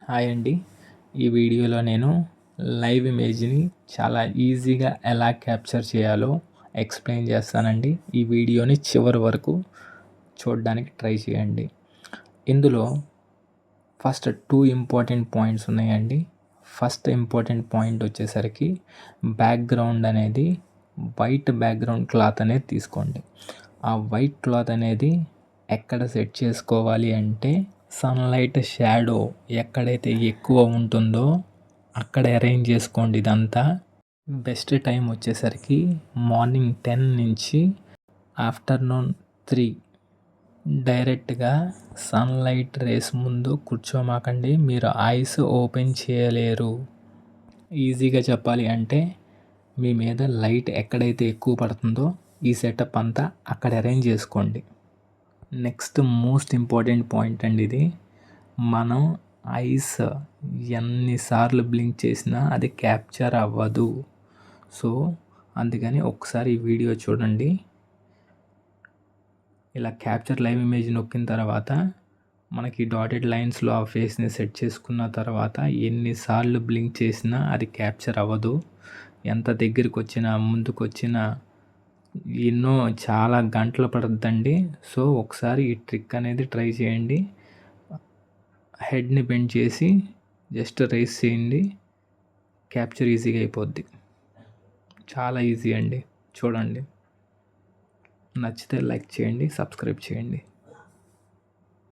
Hi అండి. ఈ వీడియోలో నేను లైవ్ ఇమేజ్ని చాలా ఈజీగా ఎలా క్యాప్చర్ చేయాలో ఎక్స్ప్లెయిన్ చేస్తానండి. ఈ వీడియోని చివరి వరకు చూడడానికి ట్రై చేయండి. ఇందులో ఫస్ట్ 2 ఇంపార్టెంట్ పాయింట్స్ ఉన్నాయండి. ఫస్ట్ ఇంపార్టెంట్ పాయింట్ వచ్చేసరికి బ్యాక్గ్రౌండ్ అనేది వైట్ బ్యాక్గ్రౌండ్ క్లాత్ అనేది తీసుకోండి. ఆ వైట్ క్లాత్ అనేది ఎక్కడ సెట్ చేసుకోవాలి అంటే సన్లైట్ షాడో ఎక్కడైతే ఎక్కువ ఉంటుందో అక్కడ అరేంజ్ చేసుకోండి. ఇదంతా బెస్ట్ టైం వచ్చేసరికి మార్నింగ్ 10 నుంచి ఆఫ్టర్నూన్ 3 డైరెక్ట్గా సన్లైట్ రేస్ ముందు కూర్చోమాకండి. మీరు ఐస్ ఓపెన్ చేయలేరు. ఈజీగా చెప్పాలి అంటే మీ మీద లైట్ ఎక్కడైతే ఎక్కువ పడుతుందో ఈ సెటప్ అంతా అక్కడ అరేంజ్ చేసుకోండి. నెక్స్ట్ మోస్ట్ ఇంపార్టెంట్ పాయింట్ అండి ఇది. మనం ఐస్ ఎన్నిసార్లు బ్లింక్ చేసినా అది క్యాప్చర్ అవ్వదు. సో అందుకని ఒకసారి ఈ వీడియో చూడండి. ఇలా క్యాప్చర్ లైవ్ ఇమేజ్ నొక్కిన తర్వాత మనకి డాటెడ్ లైన్స్లో ఆ ఫేస్ని సెట్ చేసుకున్న తర్వాత ఎన్నిసార్లు బ్లింక్ చేసినా అది క్యాప్చర్ అవ్వదు. ఎంత దగ్గరికి వచ్చినా ముందుకు వచ్చినా చాలా గంటలు పడుతుందండి. సో ఒకసారి ఈ ట్రిక్ అనేది ట్రై చేయండి. హెడ్ని బెండ్ చేసి జస్ట్ రేస్ చేయండి. క్యాప్చర్ ఈజీగా అయిపోద్ది. చాలా ఈజీ అండి. చూడండి. నచ్చితే లైక్ చేయండి, సబ్స్క్రైబ్ చేయండి.